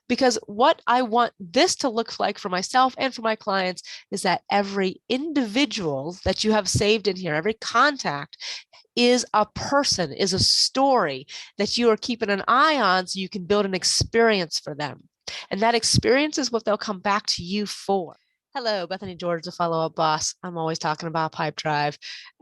Because what I want this to look like for myself and for my clients is that every individual that you have saved in here, every contact is a person, is a story that you are keeping an eye on so you can build an experience for them. And that experience is what they'll come back to you for. Hello, Bethany George, the follow-up boss. I'm always talking about Pipedrive,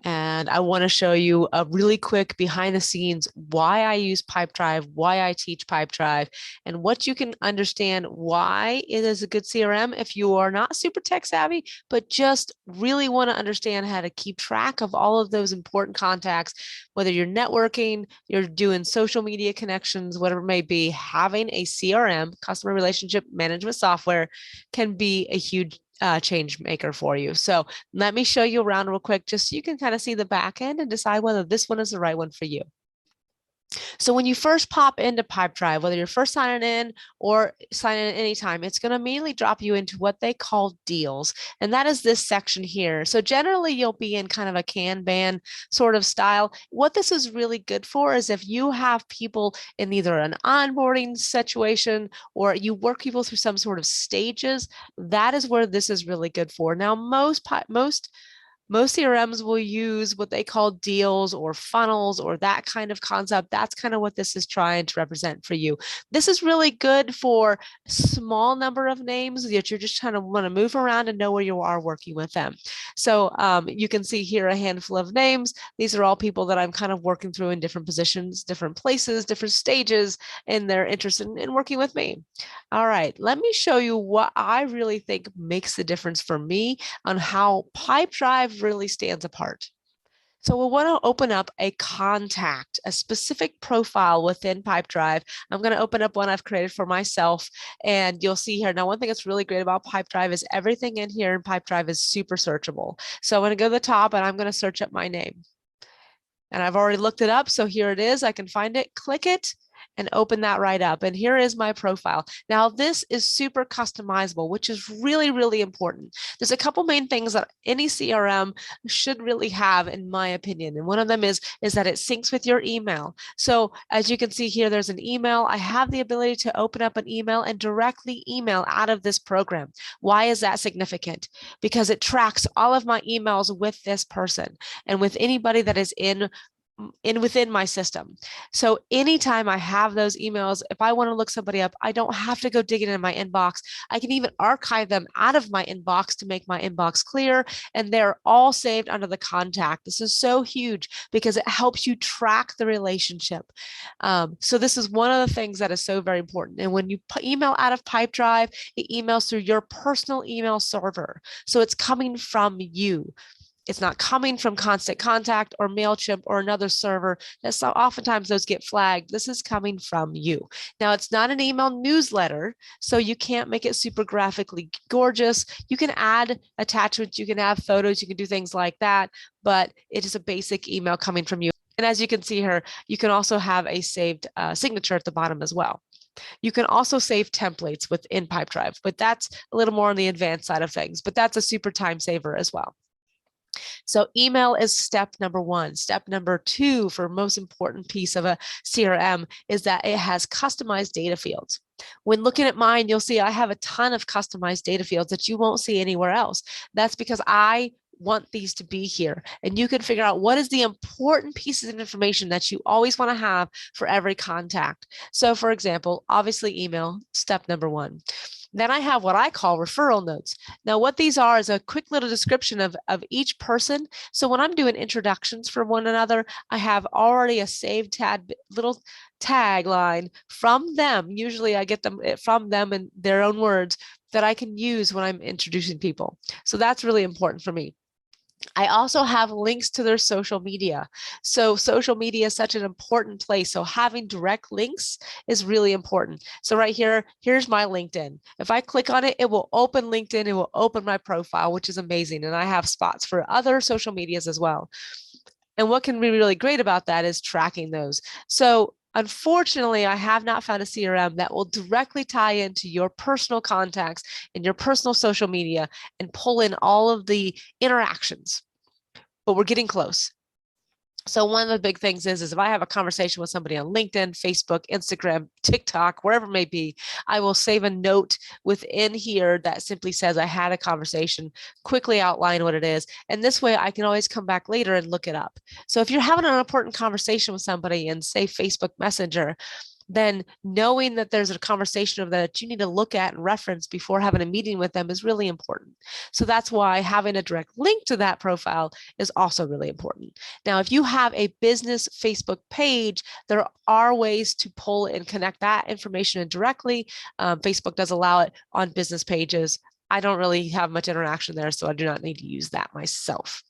and I want to show you a really quick behind the scenes why I use Pipedrive, why I teach Pipedrive, and what you can understand why it is a good CRM if you are not super tech savvy, but just really want to understand how to keep track of all of those important contacts, whether you're networking, you're doing social media connections, whatever it may be. Having a CRM, customer relationship management software, can be a huge change maker for you. So let me show you around real quick, just so you can kind of see the back end and decide whether this one is the right one for you. So when you first pop into Pipedrive, whether you're first signing in or signing in anytime, it's going to immediately drop you into what they call deals. And that is this section here. So generally you'll be in kind of a Kanban sort of style. What this is really good for is if you have people in either an onboarding situation or you work people through some sort of stages, that is where this is really good for. Now, most CRMs will use what they call deals or funnels or that kind of concept. That's kind of what this is trying to represent for you. This is really good for a small number of names that you're just trying to want to move around and know where you are working with them. So you can see here a handful of names. These are all people that I'm kind of working through in different positions, different places, different stages, and they're interested in working with me. All right, let me show you what I really think makes the difference for me on how Pipedrive really stands apart. So we'll want to open up a contact, a specific profile within Pipedrive. I'm going to open up one I've created for myself, and you'll see here. Now, one thing that's really great about Pipedrive is everything in here in Pipedrive is super searchable. So I'm going to go to the top and I'm going to search up my name. And I've already looked it up, so here it is. I can find it, click it, and open that right up. And here is my profile. Now, this is super customizable, which is really, really important. There's a couple main things that any CRM should really have, in my opinion. And one of them is that it syncs with your email. So as you can see here, there's an email. I have the ability to open up an email and directly email out of this program. Why is that significant? Because it tracks all of my emails with this person and with anybody that is within my system. So anytime I have those emails, if I want to look somebody up, I don't have to go digging in my inbox. I can even archive them out of my inbox to make my inbox clear, and they're all saved under the contact. This is so huge because it helps you track the relationship. So this is one of the things that is so very important. And when you email out of Pipedrive, it emails through your personal email server. So it's coming from you. It's not coming from Constant Contact or MailChimp or another server. That's oftentimes those get flagged. This is coming from you. Now, it's not an email newsletter, so you can't make it super graphically gorgeous. You can add attachments, you can have photos, you can do things like that, but it is a basic email coming from you. And as you can see here, you can also have a saved signature at the bottom as well. You can also save templates within Pipedrive, but that's a little more on the advanced side of things, but that's a super time saver as well. So email is step number one. Step number two, for most important piece of a CRM, is that it has customized data fields. When looking at mine, you'll see I have a ton of customized data fields that you won't see anywhere else. That's because I want these to be here, and you can figure out what is the important pieces of information that you always want to have for every contact. So for example, obviously email, step number one. Then I have what I call referral notes. Now, what these are is a quick little description of each person. So when I'm doing introductions for one another, I have already a saved little tagline from them. Usually I get them from them in their own words that I can use when I'm introducing people. So that's really important for me. I also have links to their social media. So social media is such an important place. So having direct links is really important. So right here, here's my LinkedIn. If I click on it, it will open LinkedIn. It will open my profile, which is amazing. And I have spots for other social medias as well. And what can be really great about that is tracking those. So unfortunately, I have not found a CRM that will directly tie into your personal contacts and your personal social media and pull in all of the interactions, but we're getting close. So one of the big things is if I have a conversation with somebody on LinkedIn, Facebook, Instagram, TikTok, wherever it may be, I will save a note within here that simply says I had a conversation, quickly outline what it is. And this way I can always come back later and look it up. So if you're having an important conversation with somebody in, say, Facebook Messenger, then knowing that there's a conversation of that you need to look at and reference before having a meeting with them is really important. So that's why having a direct link to that profile is also really important. Now, if you have a business Facebook page, there are ways to pull and connect that information in directly. Facebook does allow it on business pages. I don't really have much interaction there, so I do not need to use that myself.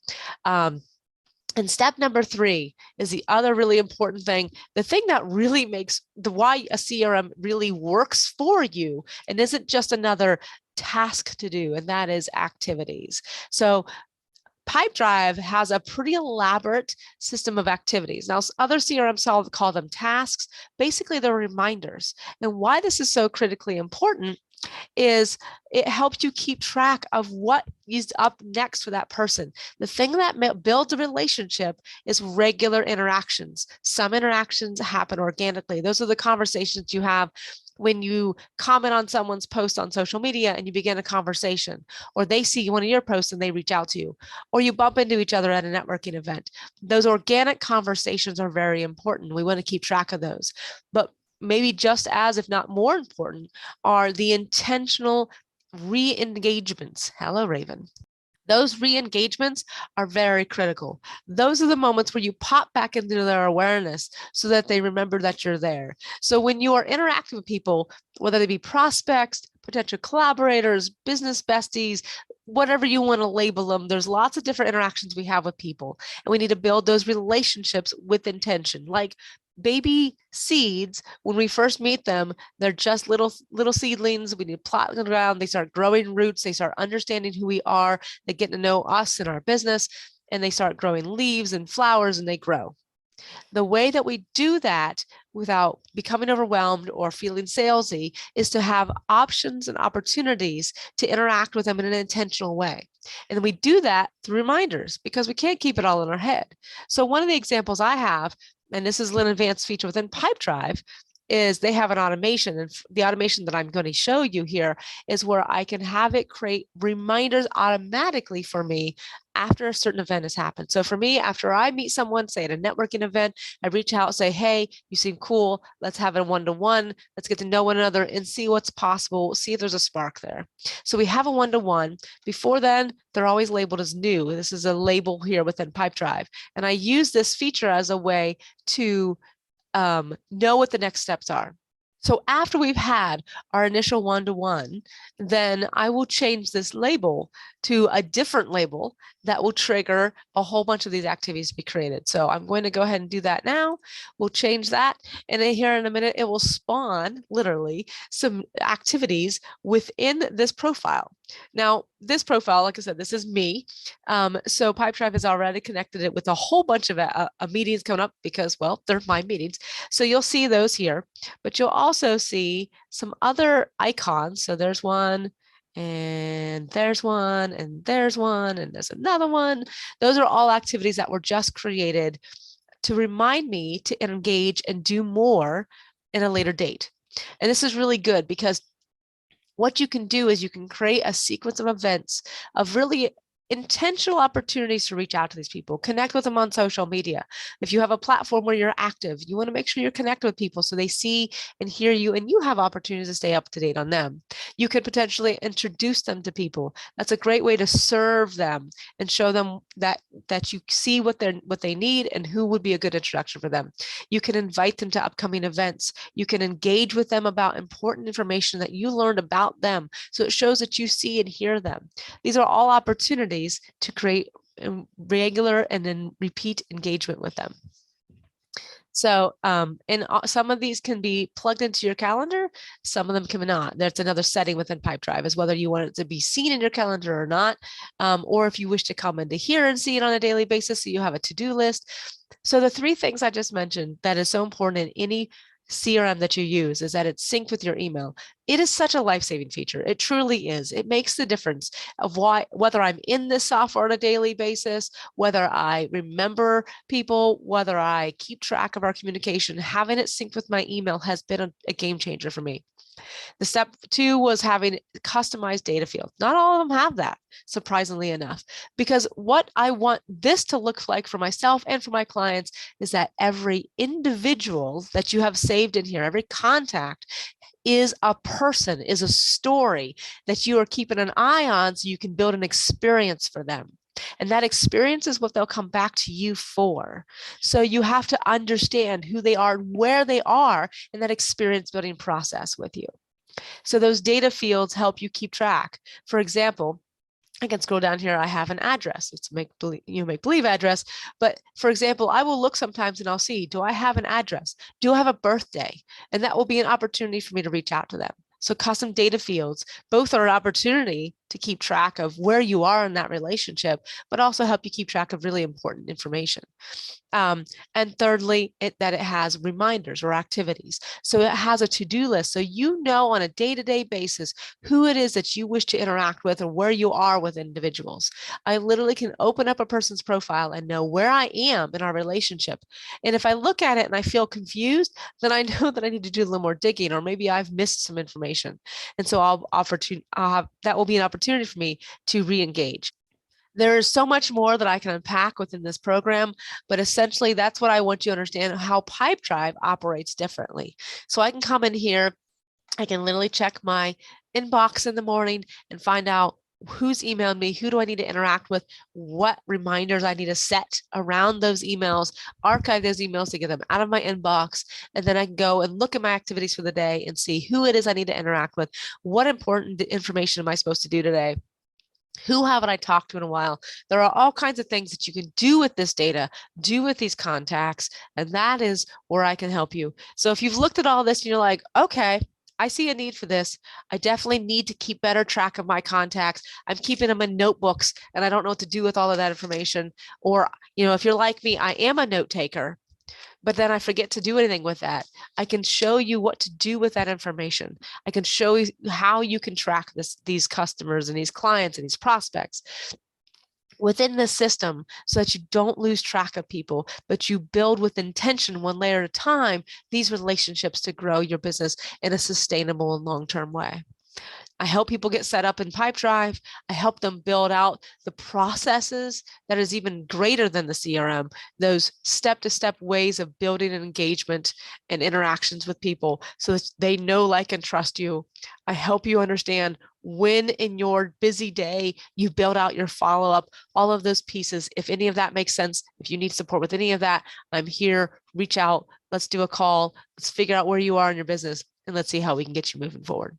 And step number 3 is the other really important thing, the thing that really makes why a CRM really works for you and isn't just another task to do, and that is activities. So Pipedrive has a pretty elaborate system of activities. Now, other CRMs call them tasks. Basically, they're reminders. And why this is so critically important is it helps you keep track of what is up next for that person. The thing that builds a relationship is regular interactions. Some interactions happen organically. Those are the conversations you have when you comment on someone's post on social media and you begin a conversation, or they see one of your posts and they reach out to you, or you bump into each other at a networking event. Those organic conversations are very important. We want to keep track of those. But maybe just as, if not more important, are the intentional re-engagements. Hello, Raven. Those re-engagements are very critical. Those are the moments where you pop back into their awareness so that they remember that you're there. So when you are interacting with people, whether they be prospects, potential collaborators, business besties, whatever you want to label them, there's lots of different interactions we have with people. And we need to build those relationships with intention. Like baby seeds, when we first meet them, they're just little seedlings. We need to plot them around. They start growing roots. They start understanding who we are. They get to know us and our business, and they start growing leaves and flowers, and they grow. The way that we do that without becoming overwhelmed or feeling salesy is to have options and opportunities to interact with them in an intentional way. And we do that through reminders because we can't keep it all in our head. So one of the examples I have, and this is an advanced feature within Pipedrive, is they have an automation. And the automation that I'm going to show you here is where I can have it create reminders automatically for me after a certain event has happened. So for me, after I meet someone, say at a networking event, I reach out, say, hey, you seem cool. Let's have a one-to-one. Let's get to know one another and see what's possible. See if there's a spark there. So we have a one-to-one. Before then, they're always labeled as new. This is a label here within Pipedrive. And I use this feature as a way to know what the next steps are. So after we've had our initial one-to-one, then I will change this label to a different label that will trigger a whole bunch of these activities to be created. So I'm going to go ahead and do that now. We'll change that. And then here in a minute, it will spawn literally some activities within this profile. Now, this profile, like I said, this is me. So Pipedrive has already connected it with a whole bunch of meetings coming up because, well, they're my meetings. So you'll see those here, but you'll also see some other icons. So there's one, and there's one, and there's one, and there's another one. Those are all activities that were just created to remind me to engage and do more in a later date. And this is really good because what you can do is you can create a sequence of events of really intentional opportunities to reach out to these people, connect with them on social media. If you have a platform where you're active, you want to make sure you're connected with people so they see and hear you and you have opportunities to stay up to date on them. You could potentially introduce them to people. That's a great way to serve them and show them that you see what they need and who would be a good introduction for them. You can invite them to upcoming events. You can engage with them about important information that you learned about them. So it shows that you see and hear them. These are all opportunities to create regular and then repeat engagement with them. So, and some of these can be plugged into your calendar. Some of them cannot. That's another setting within Pipedrive, is whether you want it to be seen in your calendar or not, or if you wish to come into here and see it on a daily basis, so you have a to-do list. So the 3 things I just mentioned that is so important in any CRM that you use is that it's synced with your email. It is such a life-saving feature. It truly is. It makes the difference of whether I'm in this software on a daily basis, whether I remember people, whether I keep track of our communication. Having it synced with my email has been a game changer for me. The step two was having customized data fields. Not all of them have that, surprisingly enough, because what I want this to look like for myself and for my clients is that every individual that you have saved in here, every contact is a person, is a story that you are keeping an eye on so you can build an experience for them. And that experience is what they'll come back to you for. So you have to understand who they are, where they are in that experience building process with you. So those data fields help you keep track. For example, I can scroll down here. I have an address. It's make believe address. But for example, I will look sometimes and I'll see, do I have an address? Do I have a birthday? And that will be an opportunity for me to reach out to them. So custom data fields, both are an opportunity to keep track of where you are in that relationship, but also help you keep track of really important information. And thirdly, that it has reminders or activities. So it has a to-do list. So you know on a day-to-day basis who it is that you wish to interact with or where you are with individuals. I literally can open up a person's profile and know where I am in our relationship. And if I look at it and I feel confused, then I know that I need to do a little more digging, or maybe I've missed some information. And so that will be an opportunity for me to re-engage. There is so much more that I can unpack within this program, but essentially that's what I want you to understand, how Pipedrive operates differently. So I can come in here, I can literally check my inbox in the morning and find out who's emailed me, who do I need to interact with, what reminders I need to set around those emails, archive those emails to get them out of my inbox, and then I can go and look at my activities for the day and see who it is I need to interact with, what important information am I supposed to do today. Who haven't I talked to in a while? There are all kinds of things that you can do with this data, do with these contacts, and that is where I can help you. So if you've looked at all this and you're like, okay, I see a need for this. I definitely need to keep better track of my contacts. I'm keeping them in notebooks and I don't know what to do with all of that information. Or, if you're like me, I am a note taker, but then I forget to do anything with that. I can show you what to do with that information. I can show you how you can track these customers and these clients and these prospects within the system so that you don't lose track of people, but you build with intention, one layer at a time, these relationships to grow your business in a sustainable and long-term way. I help people get set up in Pipedrive. I help them build out the processes that is even greater than the CRM, those step-to-step ways of building an engagement and interactions with people so that they know, like, and trust you. I help you understand when in your busy day you build out your follow-up, all of those pieces. If any of that makes sense, if you need support with any of that, I'm here. Reach out. Let's do a call. Let's figure out where you are in your business, and let's see how we can get you moving forward.